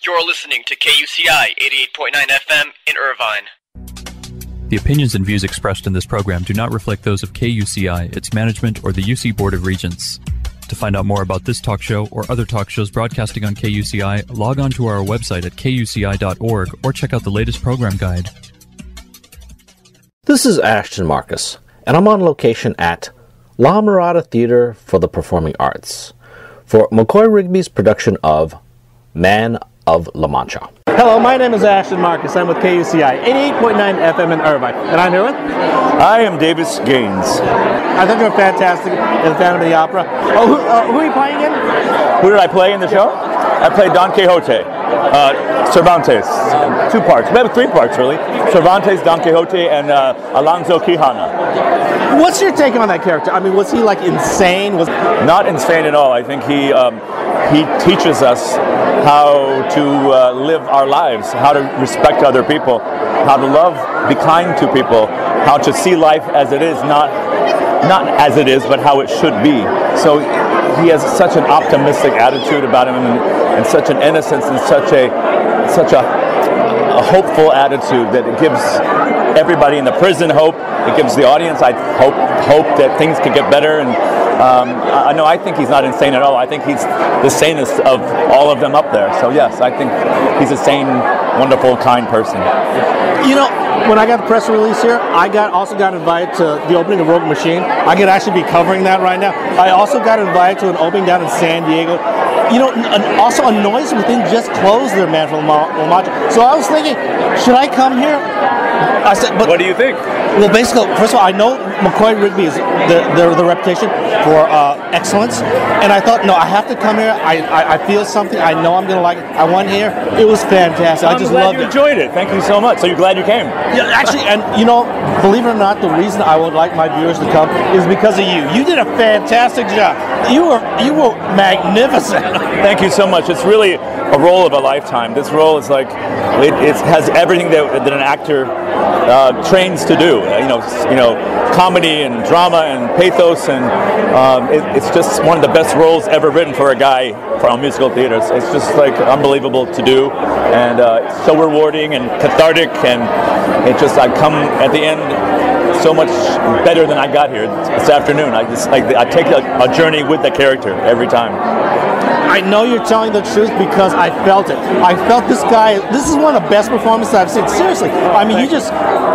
You're listening to KUCI 88.9 FM in Irvine. The opinions and views expressed in this program do not reflect those of KUCI, its management, or the UC Board of Regents. To find out more about this talk show or other talk shows broadcasting on KUCI, log on to our website at kuci.org or check out the latest program guide. This is Ashton Marcus, and I'm on location at La Mirada Theater for the Performing Arts for McCoy Rigby's production of Man of La Mancha. Hello, my name is Ashton Marcus. I'm with KUCI 88.9 FM in Irvine. And I'm here with? I am Davis Gaines. I think you're fantastic in the Phantom of the Opera. Oh, who are you playing in? Who did I play in the show? I played Don Quixote. Cervantes. 2 parts. Maybe 3 parts, really. Cervantes, Don Quixote, and Alonso Quijana. What's your take on that character? I mean, was he like insane? Not insane at all. I think he teaches us how to live our lives, how to respect other people, how to love, be kind to people, how to see life as it is, not as it is, but how it should be. So he has such an optimistic attitude about him, and such an innocence, and such a hopeful attitude that it gives everybody in the prison hope. It gives the audience, I hope that things could get better. And I think he's not insane at all. I think he's the sanest of all of them up there. So yes, I think he's a sane, wonderful, kind person. You know, when I got the press release here, I also got invited to the opening of Rogue Machine. I could actually be covering that right now. I also got invited to an opening down in San Diego. You know, also a Noise Within just closed their Man from La Mancha. So I was thinking, should I come here? I said, but what do you think? Well, basically, first of all, I know McCoy Rigby is the reputation for excellence, and I thought, no, I have to come here. I feel something. I know I'm going to like it. I went here. It was fantastic. I just loved it. I'm glad you enjoyed it. Thank you so much. So you're glad you came? Yeah, actually, and you know, believe it or not, the reason I would like my viewers to come is because of you. You did a fantastic job. You were magnificent. Thank you so much. It's really a role of a lifetime. This role is like, it has everything that an actor trains to do. You know, comedy and drama and pathos, and it's just one of the best roles ever written for a guy from musical theater. It's just like unbelievable to do, and it's so rewarding and cathartic, and I come at the end so much better than I got here this afternoon. I take a journey with the character every time. I know you're telling the truth because I felt it. I felt this guy. This is one of the best performances I've seen. Seriously, I mean, you just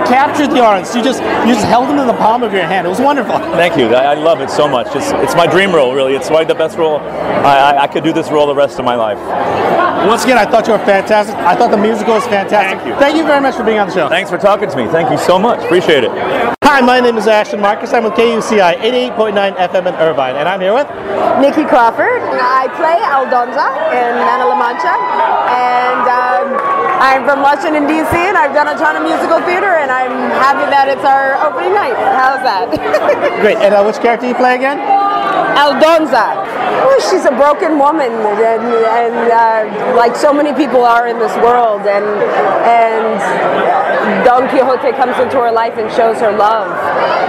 captured the audience. You just held him in the palm of your hand. It was wonderful. Thank you. I love it so much. It's my dream role, really. It's probably the best role. I could do this role the rest of my life. Once again, I thought you were fantastic. I thought the musical was fantastic. Thank you. Thank you very much for being on the show. Thanks for talking to me. Thank you so much. Appreciate it. Hi, my name is Ashton Marcus. I'm with KUCI 88.9 FM in Irvine, and I'm here with Nikki Crawford. I play Aldonza in Man of La Mancha, and I'm from Washington, D.C., and I've done a ton of musical theater, and I'm happy that it's our opening night. How's that? Great. And which character do you play again? Aldonza. Oh, she's a broken woman, and like so many people are in this world, and Don Quixote comes into her life and shows her love,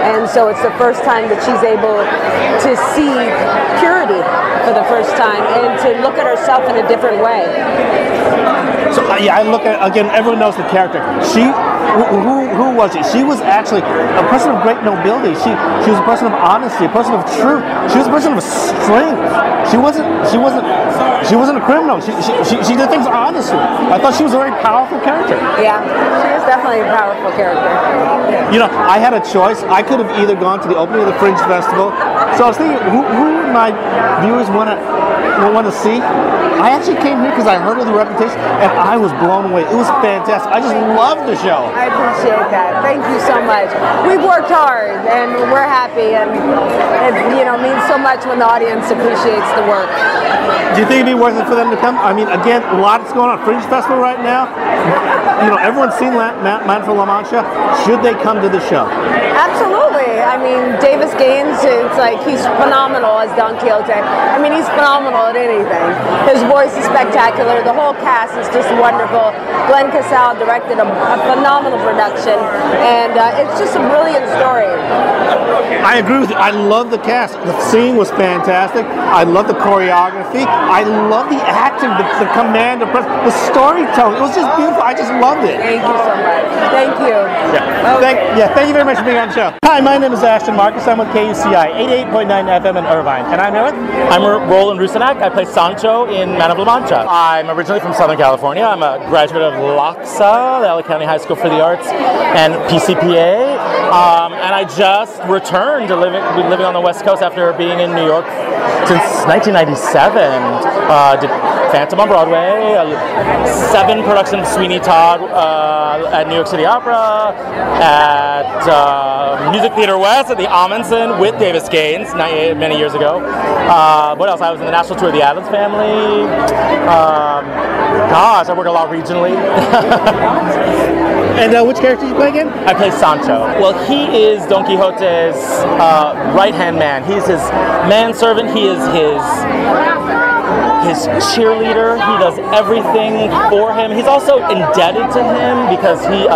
and so it's the first time that she's able to see purity for the first time and to look at herself in a different way. So yeah, I look at, again, everyone knows the character. Who was she? She was actually a person of great nobility. She was a person of honesty, a person of truth. She was a person of strength. She wasn't a criminal. She did things honestly. I thought she was a very powerful character. Yeah, she is definitely a powerful character. You know, I had a choice. I could have either gone to the opening of the Fringe Festival. So I was thinking, who would my viewers want to see? I actually came here because I heard of the reputation, and I was blown away. It was fantastic. I just loved the show. I appreciate that. Thank you so much. We've worked hard, and we're happy, and it means so much when the audience appreciates the work. Do you think it'd be worth it for them to come? I mean, again, a lot is going on. Fringe Festival right now. You know, everyone's seen Man from La Mancha. Should they come to the show? Absolutely. I mean, Davis Gaines, it's like he's phenomenal as Don Quixote. I mean, he's phenomenal at anything. His voice is spectacular. The whole cast is just wonderful. Glenn Casal directed a phenomenal production, and it's just a brilliant story. I agree with you. I love the cast. The singing was fantastic. I love the choreography. choreography. I love the acting, the command, the storytelling. It was just beautiful. I just loved it. Thank you so much. Thank you. Thank you very much for being on the show. Hi, my name is Ashton Marcus. I'm with KUCI 88.9 FM in Irvine, and I'm here with. I'm Roland Rusinak. I play Sancho in Man of La Mancha. I'm originally from Southern California. I'm a graduate of LACSA, the LA County High School for the Arts, and PCPA. And I just returned to living on the West Coast after being in New York since 1997. Did Phantom on Broadway, 7 productions of Sweeney Todd at New York City Opera, at Music Theater West at the Amundsen with Davis Gaines many years ago. What else? I was in the national tour of the Addams Family. Gosh, I work a lot regionally. And which character did you play again? I play Sancho. Well, he is Don Quixote's right-hand man. He's his manservant. He is his cheerleader. He does everything for him. He's also indebted to him because he,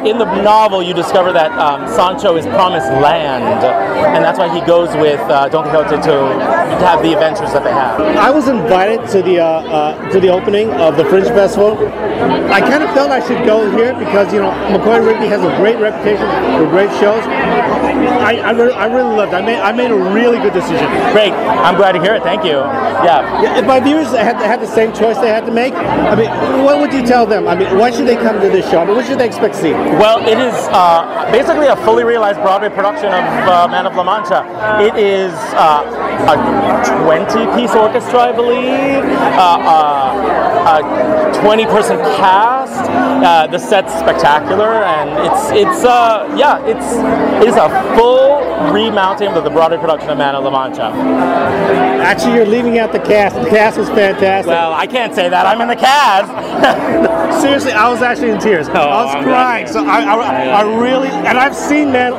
in the novel, you discover that Sancho is promised land, and that's why he goes with Don Quixote to have the adventures that they have. I was invited to the opening of the Fringe Festival. I kind of felt I should go here because McCoy Rigby has a great reputation for great shows. I really loved it. I made a really good decision. Great. I'm glad to hear it. Thank you. Yeah. If my viewers had the same choice they had to make, I mean, what would you tell them? I mean, why should they come to this show? I mean, what should they expect to see? Well, it is basically a fully realized Broadway production of Man of La Mancha. It is a 20-piece orchestra, I believe, a 20-person cast. The set's spectacular, and it is a full remounting of the Broadway production of Man of La Mancha. Actually, you're leaving out the cast. The cast was fantastic. Well, I can't say that. I'm in the cast. Seriously, I was actually in tears. I was crying. So I really, and I've seen Man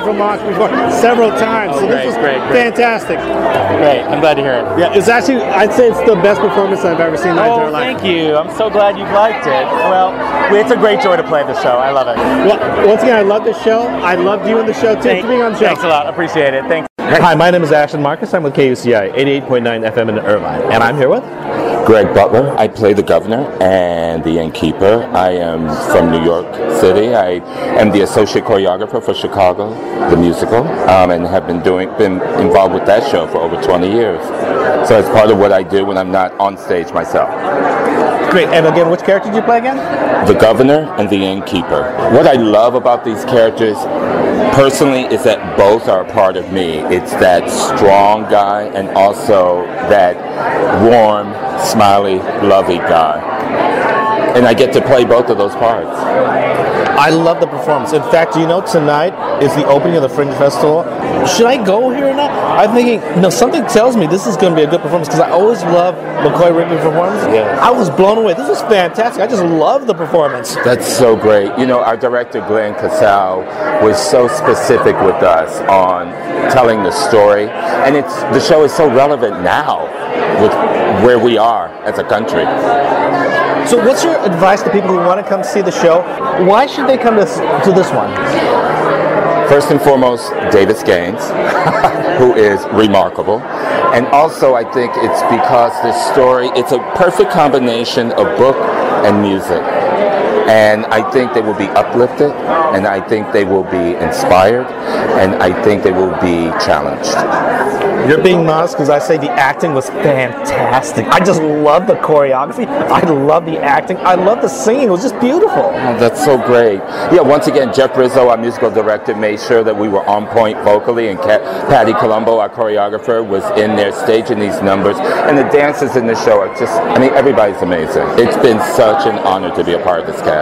from Mars before several times. So this was fantastic. Great. I'm glad to hear it. Yeah, it's actually, I'd say it's the best performance I've ever seen in my entire life. Thank you. I'm so glad you liked it. Well, it's a great joy to play the show. I love it. Well, once again, I love the show. I loved you in the show too. Thanks for being on the show. Thanks a lot. Appreciate it. Thanks. Hi, my name is Ashton Marcus. I'm with KUCI 88.9 FM in Irvine, and I'm here with Greg Butler. I play the governor and the innkeeper. I am from New York City. I am the associate choreographer for Chicago, the musical, and have been involved with that show for over 20 years. So it's part of what I do when I'm not on stage myself. Great. And again, which character did you play again? The governor and the innkeeper. What I love about these characters personally is that both are a part of me. It's that strong guy and also that warm, smiley, lovey guy. And I get to play both of those parts. I love the performance. In fact, tonight is the opening of the Fringe Festival. Should I go here or not? I'm thinking, something tells me this is going to be a good performance because I always love McCoy Rigby performance. Yeah. I was blown away. This was fantastic. I just love the performance. That's so great. Our director, Glenn Casal, was so specific with us on telling the story. And the show is so relevant now with where we are as a country. So what's your advice to people who want to come see the show? Why should they come to this one? First and foremost, Davis Gaines, who is remarkable. And also, I think it's because this story, it's a perfect combination of book and music. And I think they will be uplifted, and I think they will be inspired, and I think they will be challenged. You're being modest because I say the acting was fantastic. I just love the choreography. I love the acting. I love the singing. It was just beautiful. Oh, that's so great. Yeah, once again, Jeff Rizzo, our musical director, made sure that we were on point vocally, and Patty Colombo, our choreographer, was in there staging these numbers. And the dancers in the show are just, everybody's amazing. It's been such an honor to be a part of this cast.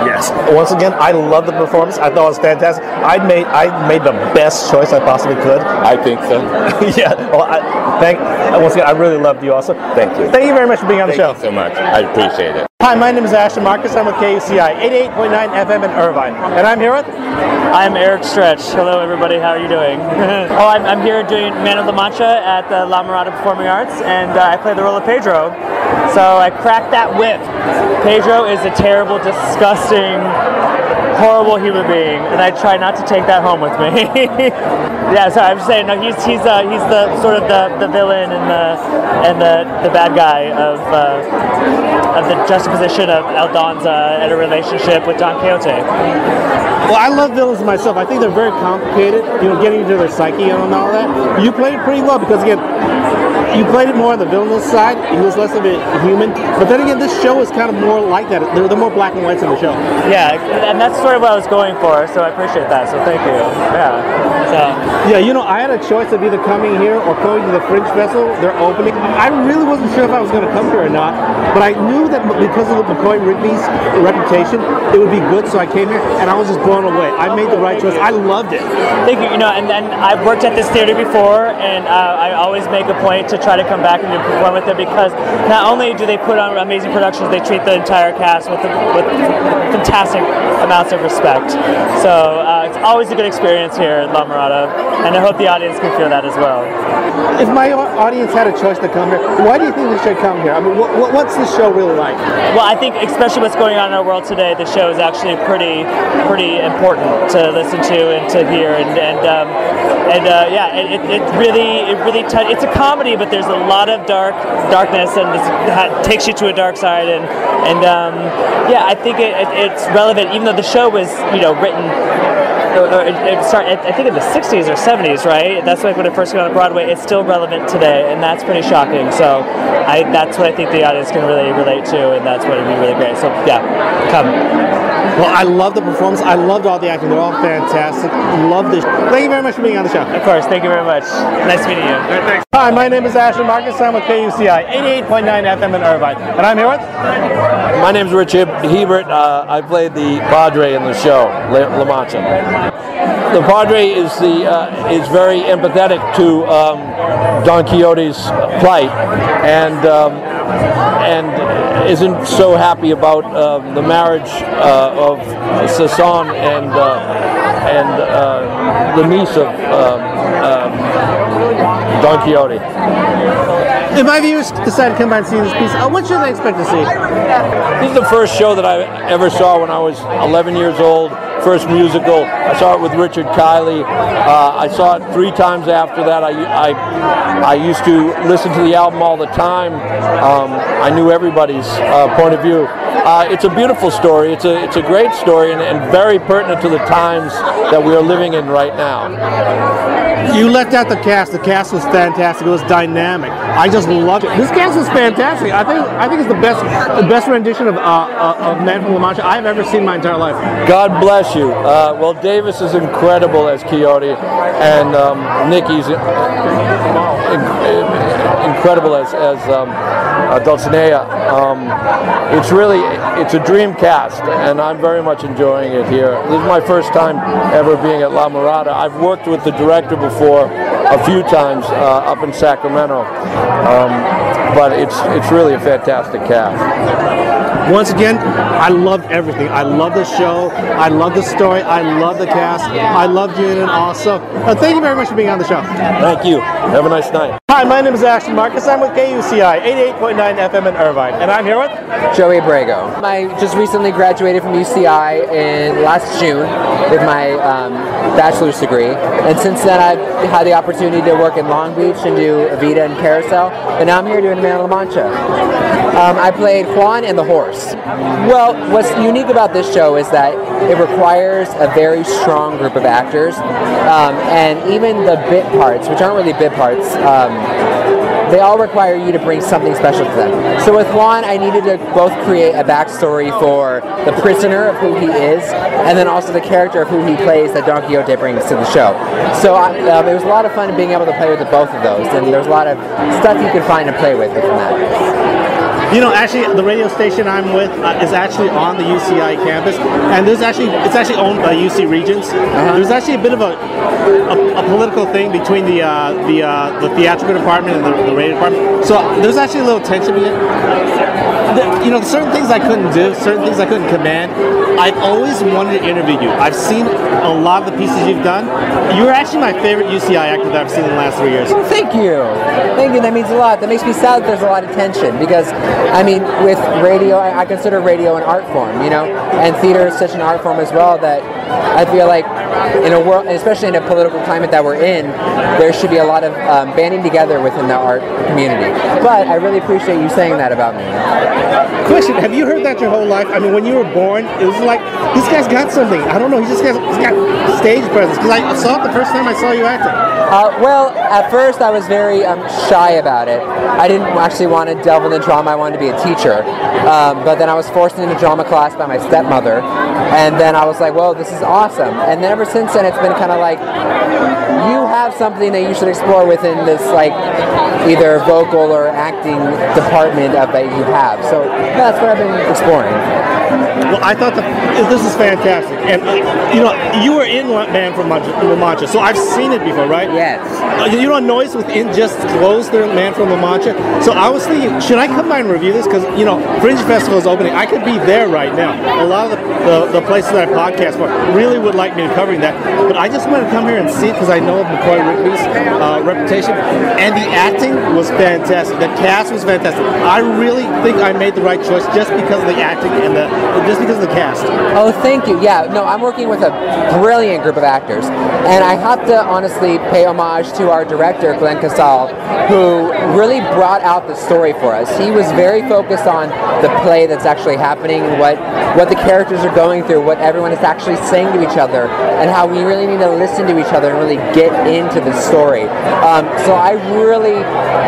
Yes. Once again, I love the performance. I thought it was fantastic. I made the best choice I possibly could. I think so. Yeah. Well, once again, I really loved you also. Thank you. Thank you very much for being on the show. Thank you so much. I appreciate it. Hi, my name is Ashton Marcus. I'm with KUCI 88.9 FM in Irvine. And I'm here with? I'm Eric Stretch. Hello, everybody. How are you doing? I'm here doing Man of La Mancha at the La Mirada Performing Arts, and I play the role of Pedro. So I cracked that whip. Pedro is a terrible, disgusting horrible human being, and I try not to take that home with me. Yeah, sorry, I'm just saying. No, he's the sort of the villain and the bad guy of the juxtaposition of Aldonza and a relationship with Don Quixote. Well, I love villains myself. I think they're very complicated, getting into their psyche and all that. You played it pretty well because, again, you played it more on the villainous side. He was less of a human. But then again, this show is kind of more like that. They're more black and whites in the show. Yeah, and that's sort of what I was going for, so I appreciate that. So thank you. Yeah. So. Yeah, I had a choice of either coming here or going to the Fringe Festival. They're opening. I really wasn't sure if I was going to come here or not, but I knew that because of McCoy Rigby's reputation, it would be good, so I came here, and I was just blown away. I made the right choice. I loved it. Thank you. And I've worked at this theater before, and I always make a point to try to come back and perform with them because not only do they put on amazing productions, they treat the entire cast with fantastic amounts of respect. So it's always a good experience here at La Mirada, and I hope the audience can feel that as well. If my audience had a choice to come here, why do you think they should come here? I mean, what's this show really like? Well, I think especially what's going on in our world today, the show is actually pretty important to listen to and to hear, it's a comedy, but there's a lot of darkness, and it takes you to a dark side, I think it's relevant, even though the show was written. It started, I think, in the 60s or 70s, right? That's like when it first came on Broadway. It's still relevant today, and that's pretty shocking. So that's what I think the audience can really relate to, and that's what would be really great. So yeah, come. Well, I love the performance. I loved all the acting. They're all fantastic. Love this. Thank you very much for being on the show. Of course. Thank you very much. Nice meeting you. All right, thanks. Hi, my name is Ashton Marcus. I'm with KUCI 88.9 FM in Irvine. And I'm here with? My name's Richard Hebert. I played the Padre in the show, La Mancha. The Padre is very empathetic to Don Quixote's plight, and isn't so happy about the marriage of Sasson and the niece of Don Quixote. If my viewers decide to come by and see this piece, what should they expect to see? This is the first show that I ever saw when I was 11 years old. First musical. I saw it with Richard Kiley. I saw it 3 times after that. I used to listen to the album all the time. I knew everybody's point of view. It's a beautiful story. It's a great story and very pertinent to the times that we are living in right now. You left out the cast. The cast was fantastic. It was dynamic. I just loved it. This cast was fantastic. I think it's the best rendition of Man from La Mancha I've ever seen in my entire life. God bless you. Well, Davis is incredible as Quixote, and Nikki's incredible as Dulcinea. It's a dream cast, and I'm very much enjoying it here. This is my first time ever being at La Mirada. I've worked with the director before a few times up in Sacramento, but it's really a fantastic cast. Once again, I loved everything. I love the show. I love the story. I love the cast. I love Jun also. Thank you very much for being on the show. Thank you. Have a nice night. Hi, my name is Ashton Marcus. I'm with KUCI 88.9 FM in Irvine, and I'm here with Joey Abrego. I just recently graduated from UCI in last June with my bachelor's degree, and since then I've had the opportunity to work in Long Beach and do Evita and Carousel, and now I'm here doing Man of La Mancha. I played Juan and the horse. Well, what's unique about this show is that it requires a very strong group of actors, and even the bit parts, which aren't really bit parts, they all require you to bring something special to them. So with Juan, I needed to both create a backstory for the prisoner of who he is, and then also the character of who he plays that Don Quixote brings to the show. So it was a lot of fun being able to play with both of those, and there's a lot of stuff you can find and play with from that. Actually, the radio station I'm with is actually on the UCI campus, and it's actually owned by UC Regents. There's actually a bit of a political thing between the theatrical department and the radio department. So there's actually a little tension in it. certain things I couldn't do, certain things I couldn't command. I've always wanted to interview you. I've seen a lot of the pieces you've done. You're actually my favorite UCI actor that I've seen in the last 3 years. Well, thank you. Thank you. That means a lot. That makes me sad that there's a lot of tension because, I mean, with radio, I consider radio an art form, you know, and theater is such an art form as well that I feel like in a world, especially in a political climate that we're in, there should be a lot of banding together within the art community. But I really appreciate you saying that about me. Question, have you heard that your whole life? I mean, when you were born, it was like, this guy's got something. I don't know, he's got stage presence. Because I saw it the first time I saw you acting. Well, at first I was very shy about it. I didn't actually want to delve into drama. I wanted to be a teacher. But then I was forced into drama class by my stepmother. And then I was like, well, this is awesome. And then ever since then, it's been kind of like, you have something that you should explore within this, like, either vocal or acting department that you have. So that's what I've been exploring. Well, I thought this is fantastic. And, you were in Man from La Mancha, so I've seen it before, right? Yes. You know, Noise Within just closed their Man from La Mancha. So I was thinking, should I come by and review this? Because, Fringe Festival is opening. I could be there right now. A lot of the places that I podcast for really would like me to covering that. But I just wanted to come here and see it because I know of McCoy Rigby's reputation. And the acting was fantastic. The cast was fantastic. I really think I made the right choice just because of the acting and just because of the cast. Oh, thank you. Yeah, no, I'm working with a brilliant group of actors. And I have to honestly pay homage to our director, Glenn Casal, who really brought out the story for us. He was very focused on the play that's actually happening, what the characters are going through, what everyone is actually saying to each other, and how we really need to listen to each other and really get into the story. So I really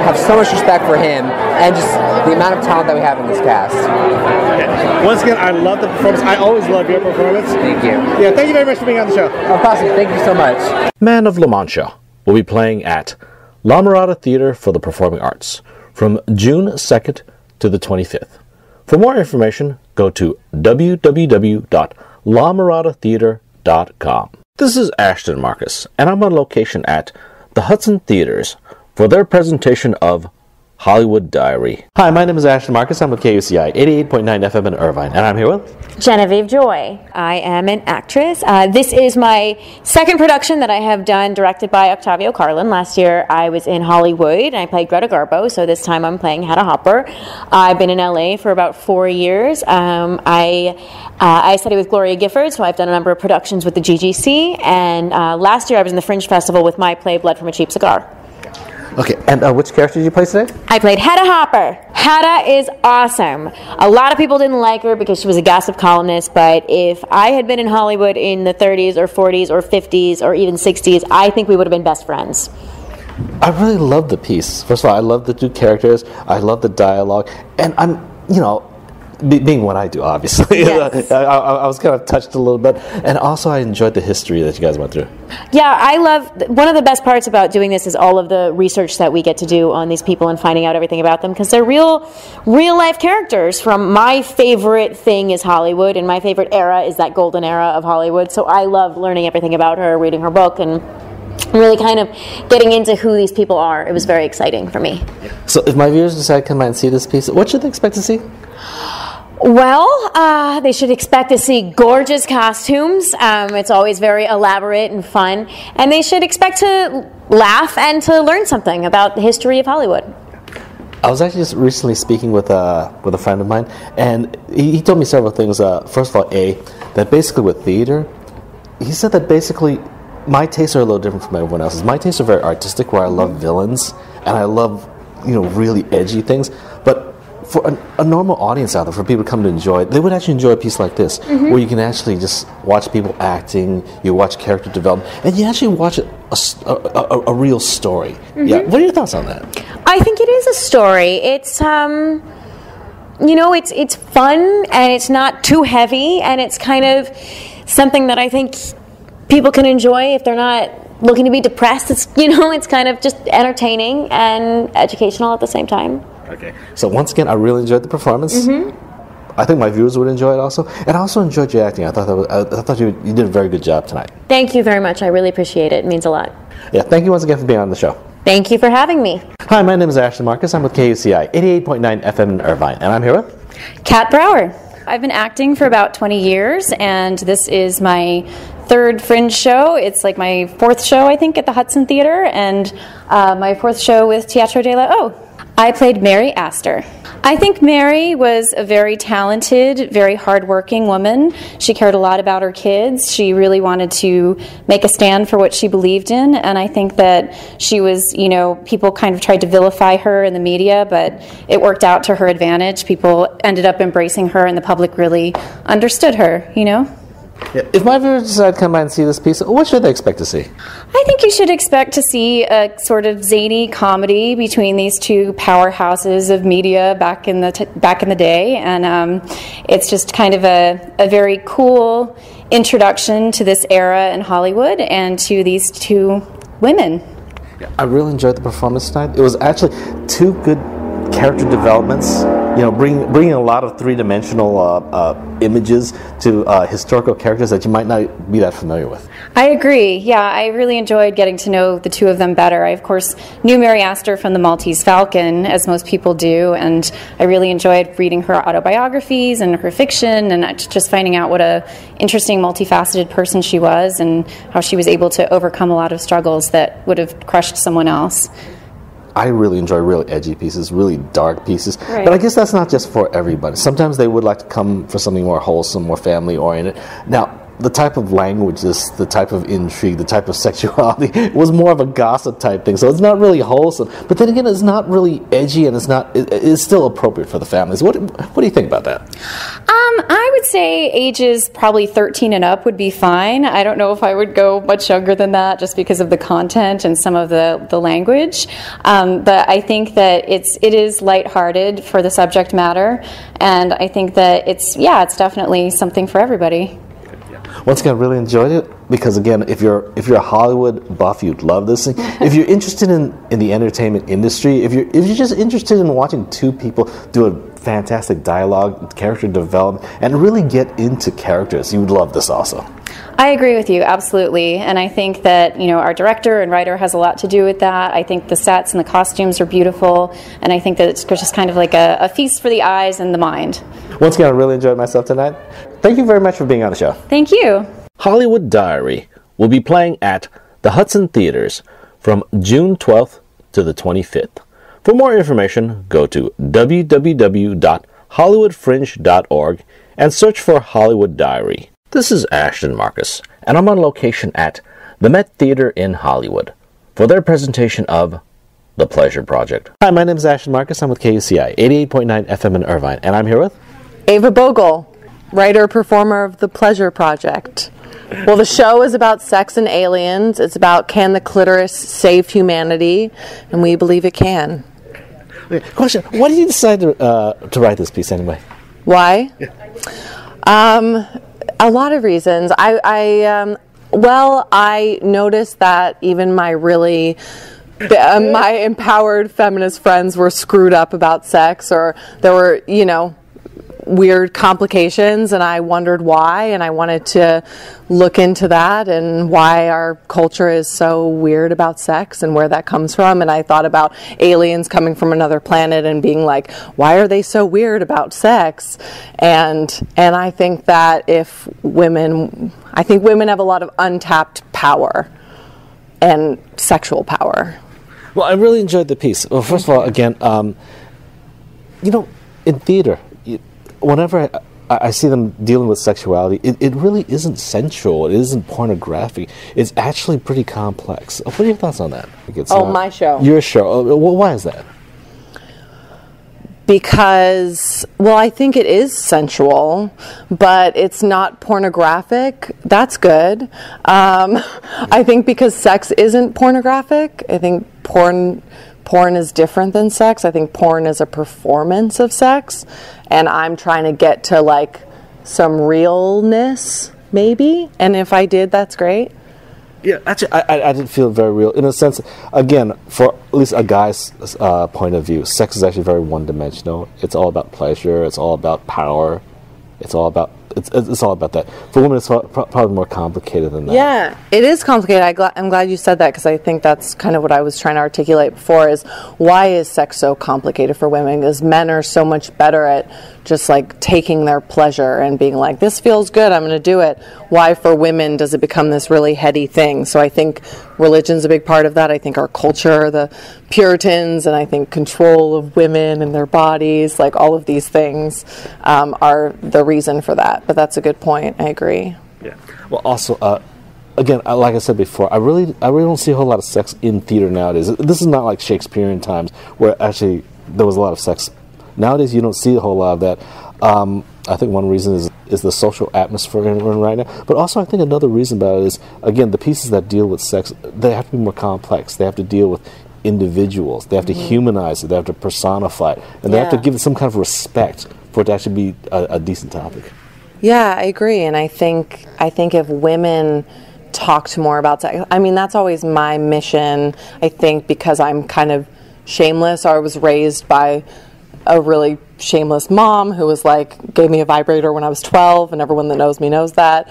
have so much respect for him and just the amount of talent that we have in this cast. Okay. Once again, I love the performance. I always love your performance. Thank you. Yeah, thank you very much for being on the show. Oh, awesome. Thank you so much. Man of La Mancha will be playing at La Mirada Theater for the Performing Arts from June 2nd to the 25th. For more information, go to www.lamiradatheater.com. This is Ashton Marcus, and I'm on location at the Hudson Theaters for their presentation of Hollywood Diary. Hi, my name is Ashton Marcus. I'm with KUCI 88.9 FM in Irvine, and I'm here with Genevieve Joy. I am an actress. This is my second production that I have done, directed by Octavio Carlin. Last year I was in Hollywood and I played Greta Garbo, so this time I'm playing Hedda Hopper. I've been in LA for about 4 years. I studied with Gloria Gifford, so I've done a number of productions with the GGC, and last year I was in the Fringe Festival with my play Blood from a Cheap Cigar. Okay, and which character did you play today? I played Hedda Hopper. Hedda is awesome. A lot of people didn't like her because she was a gossip columnist, but if I had been in Hollywood in the 30s or 40s or 50s or even 60s, I think we would have been best friends. I really love the piece. First of all, I love the two characters. I love the dialogue. And I'm, being what I do, obviously, yes. I was kind of touched a little bit. And also I enjoyed the history that you guys went through. Yeah, I love, one of the best parts about doing this is all of the research that we get to do on these people and finding out everything about them, because they're real life characters. From my favorite thing is Hollywood, and my favorite era is that golden era of Hollywood. So I love learning everything about her, reading her book, and really kind of getting into who these people are. It was very exciting for me. So if my viewers decide to come out and see this piece, what should they expect to see? Well, they should expect to see gorgeous costumes. It's always very elaborate and fun. And they should expect to laugh and to learn something about the history of Hollywood. I was actually just recently speaking with a friend of mine, and he told me several things. First of all, that basically with theater, he said that basically my tastes are a little different from everyone else's. My tastes are very artistic, where I love villains, and I love, really edgy things. But for a normal audience out there, for people to come to enjoy it, they would actually enjoy a piece like this, where you can actually just watch people acting, you watch character development, and you actually watch a real story. Yeah, what are your thoughts on that? I think it is a story. It's it's fun, and it's not too heavy, and it's kind of something that I think people can enjoy if they're not looking to be depressed. It's it's kind of just entertaining and educational at the same time. Okay. So once again, I really enjoyed the performance. I think my viewers would enjoy it also, and I also enjoyed your acting. I thought you did a very good job tonight. Thank you very much. I really appreciate it. It means a lot. Yeah. Thank you once again for being on the show. Thank you for having me. Hi, my name is Ashton Marcus. I'm with KUCI 88.9 FM in Irvine, and I'm here with Kat Brower. I've been acting for about 20 years, and this is my third Fringe show. It's like my fourth show, I think, at the Hudson Theater, and my fourth show with Teatro de la O. I played Mary Astor. I think Mary was a very talented, very hardworking woman. She cared a lot about her kids. She really wanted to make a stand for what she believed in, and I think that she was, you know, people kind of tried to vilify her in the media, but it worked out to her advantage. People ended up embracing her, and the public really understood her, you know? Yeah. If my viewers decide to come by and see this piece, what should they expect to see? I think you should expect to see a sort of zany comedy between these two powerhouses of media back in the day, and it's just kind of a very cool introduction to this era in Hollywood and to these two women. Yeah, I really enjoyed the performance tonight. It was actually two good character developments. You know, bringing a lot of three-dimensional images to historical characters that you might not be that familiar with. I agree. Yeah, I really enjoyed getting to know the two of them better. I, of course, knew Mary Astor from The Maltese Falcon, as most people do, and I really enjoyed reading her autobiographies and her fiction, and just finding out what a interesting, multifaceted person she was, and how she was able to overcome a lot of struggles that would have crushed someone else. I really enjoy really edgy pieces, really dark pieces. Right. But I guess that's not just for everybody. Sometimes they would like to come for something more wholesome, more family-oriented. Now, the type of language, the type of intrigue, the type of sexuality was more of a gossip type thing. So it's not really wholesome. But then again, it's not really edgy, and it's still appropriate for the families. What do you think about that? I would say ages probably 13 and up would be fine. I don't know if I would go much younger than that just because of the content and some of the language. But I think that it is lighthearted for the subject matter, and I think that it's definitely something for everybody. Once again, I really enjoyed it because, again, if you're a Hollywood buff, you'd love this thing. If you're interested in the entertainment industry, if you're just interested in watching two people do a fantastic dialogue, character development, and really get into characters, you would love this also. I agree with you, absolutely. And I think that, you know, our director and writer has a lot to do with that. I think the sets and the costumes are beautiful, and I think that it's just kind of like a feast for the eyes and the mind. Once again, I really enjoyed myself tonight. Thank you very much for being on the show. Thank you. Hollywood Diary will be playing at the Hudson Theaters from June 12th to the 25th. For more information, go to www.hollywoodfringe.org and search for Hollywood Diary. This is Ashton Marcus, and I'm on location at the Met Theater in Hollywood for their presentation of The Pleasure Project. Hi, my name is Ashton Marcus. I'm with KUCI 88.9 FM in Irvine, and I'm here with Ava Bogle, writer-performer of The Pleasure Project. Well, the show is about sex and aliens. It's about, can the clitoris save humanity? And we believe it can. Question, why did you decide to write this piece anyway? Why? A lot of reasons. I noticed that even my my empowered feminist friends were screwed up about sex, or there were, you know, weird complications, and I wondered why, and I wanted to look into that and why our culture is so weird about sex and where that comes from. And I thought about aliens coming from another planet and being like, why are they so weird about sex? And I think that women have a lot of untapped power and sexual power. Well, I really enjoyed the piece. Well, first of all, again, you know, in theater, whenever I see them dealing with sexuality, it really isn't sensual. It isn't pornographic. It's actually pretty complex. What are your thoughts on that? My show. Your show. Well, why is that? Because, well, I think it is sensual, but it's not pornographic. That's good. I think because sex isn't pornographic, I think porn is different than sex. I think porn is a performance of sex, and I'm trying to get to like some realness, maybe. And if I did, that's great. Yeah, actually, I didn't feel very real. In a sense, again, for at least a guy's point of view, sex is actually very one-dimensional. It's all about pleasure. It's all about power. It's all about that. For women, it's probably more complicated than that. Yeah, it is complicated. I'm glad you said that, because I think that's kind of what I was trying to articulate before, is why is sex so complicated for women? Because men are so much better at just like taking their pleasure and being like, this feels good, I'm going to do it. Why for women does it become this really heady thing? So I think religion's a big part of that. I think our culture, the Puritans, and I think control of women and their bodies, like all of these things are the reason for that. But that's a good point. I agree. Yeah. Well, also, again, like I said before, I really don't see a whole lot of sex in theater nowadays. This is not like Shakespearean times where actually there was a lot of sex. Nowadays, you don't see a whole lot of that. I think one reason is the social atmosphere in right now. But also, I think another reason about it is, again, the pieces that deal with sex, they have to be more complex. They have to deal with individuals. They have to humanize it. They have to personify it. And they have to give it some kind of respect for it to actually be a decent topic. Yeah, I agree. And I think if women talked more about sex, I mean, that's always my mission, I think, because I'm kind of shameless. I was raised by a really shameless mom who was like, gave me a vibrator when I was 12, and everyone that knows me knows that.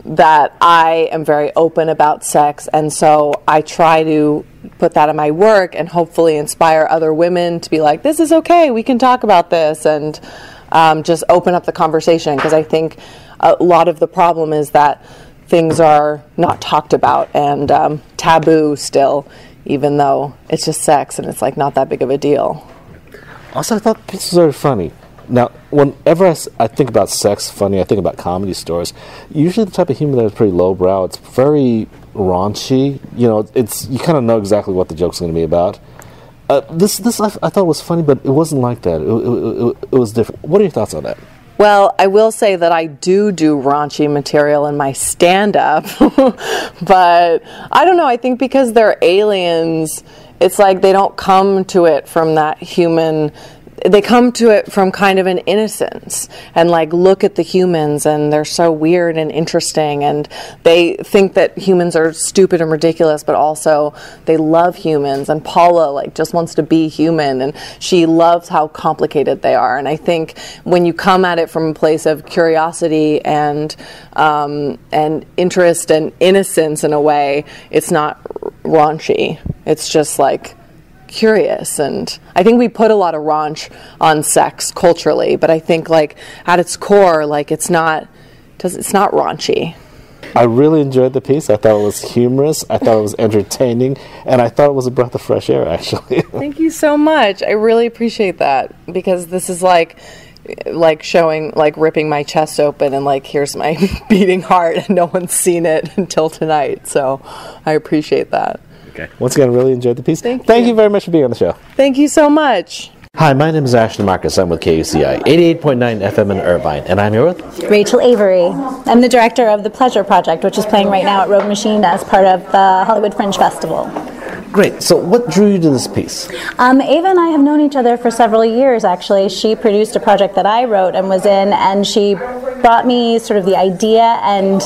That I am very open about sex, and so I try to put that in my work and hopefully inspire other women to be like, this is okay, we can talk about this, and just open up the conversation, because I think a lot of the problem is that things are not talked about and taboo still, even though it's just sex and it's like not that big of a deal. Also, I thought this was very funny. Now, whenever I think about sex funny, I think about comedy stories. Usually the type of humor that is pretty lowbrow. It's very raunchy. You know, you kind of know exactly what the joke's going to be about. This I thought was funny, but it wasn't like that. It was different. What are your thoughts on that? Well, I will say that I do raunchy material in my stand-up, but I don't know, I think because they're aliens, it's like they don't come to it from that human, they come to it from kind of an innocence, and like look at the humans and they're so weird and interesting, and they think that humans are stupid and ridiculous, but also they love humans, and Paula like just wants to be human, and she loves how complicated they are. And I think when you come at it from a place of curiosity and interest and innocence in a way, it's not raunchy. It's just like curious. And I think we put a lot of raunch on sex culturally, but I think like at its core, like it's not raunchy. I really enjoyed the piece. I thought it was humorous, I thought it was entertaining, and I thought it was a breath of fresh air, actually. Thank you so much. I really appreciate that, because this is like showing, like ripping my chest open and like here's my beating heart, and no one's seen it until tonight, so I appreciate that. Okay. Once again, I really enjoyed the piece. Thank you very much for being on the show. Thank you so much. Hi, my name is Ashton Marcus. I'm with KUCI 88.9 FM in Irvine, and I'm here with Rachel Avery. I'm the director of the Pleasure Project, which is playing right now at Rogue Machine as part of the Hollywood Fringe Festival. Great. So what drew you to this piece? Ava and I have known each other for several years, actually. She produced a project that I wrote and was in, and she brought me sort of the idea and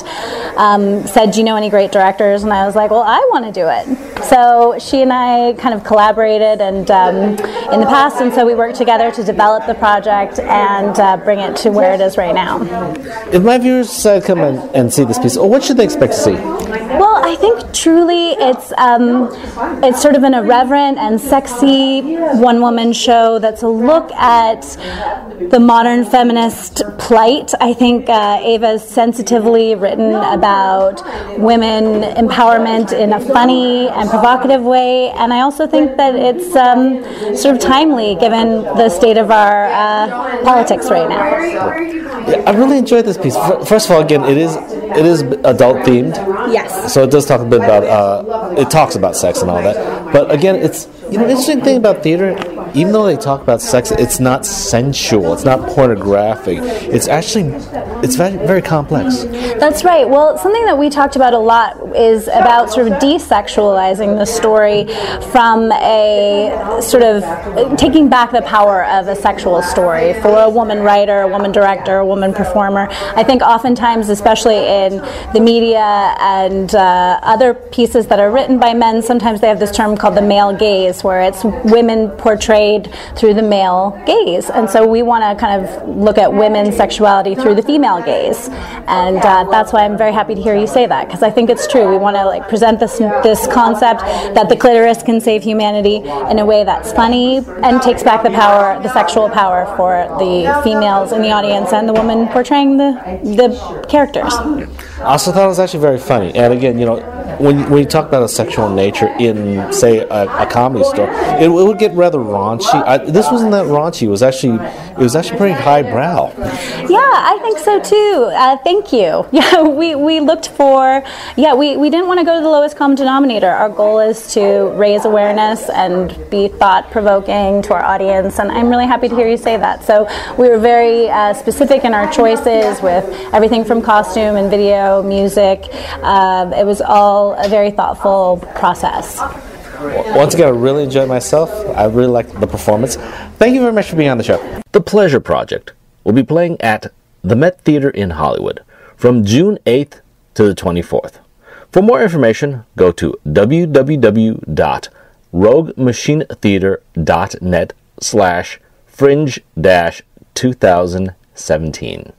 said, do you know any great directors? And I was like, well, I want to do it. So she and I kind of collaborated and in the past, and so we worked together to develop the project and bring it to where it is right now. If my viewers decide to come and see this piece, what should they expect to see? Well, I think truly it's sort of an irreverent and sexy one-woman show that's a look at the modern feminist plight. I think Ava's sensitively written about women empowerment in a funny and provocative way, and I also think that it's sort of timely given the state of our politics right now. Yeah, I really enjoyed this piece. First of all, again, it is adult themed. Yes. So it does talk a bit about it talks about sex and all that. But again, it's interesting thing about theater. Even though they talk about sex, it's not sensual. It's not pornographic. It's very, very complex. That's right. Well, something that we talked about a lot is about sort of desexualizing the story from a sort of taking back the power of a sexual story for a woman writer, a woman director, a woman performer. I think oftentimes, especially in the media and other pieces that are written by men, sometimes they have this term called the male gaze, where it's women portrayed portrayed through the male gaze. And so we want to kind of look at women's sexuality through the female gaze. And that's why I'm very happy to hear you say that, because I think it's true. We want to like present this concept that the clitoris can save humanity in a way that's funny and takes back the power, the sexual power for the females in the audience and the woman portraying the characters. I also thought it was actually very funny. And again, when you talk about a sexual nature in, say, a comedy store, it would get rather raunchy. This wasn't that raunchy. It was actually pretty highbrow. Yeah, I think so too. Thank you. Yeah, we looked for. Yeah, we didn't want to go to the lowest common denominator. Our goal is to raise awareness and be thought-provoking to our audience, and I'm really happy to hear you say that. So we were very specific in our choices with everything from costume and video, music. It was all a very thoughtful process. Once again, I really enjoyed myself. I really liked the performance. Thank you very much for being on the show. The Pleasure Project will be playing at the Met Theater in Hollywood from June 8th to the 24th. For more information, go to www.roguemachinetheater.net/fringe-2017.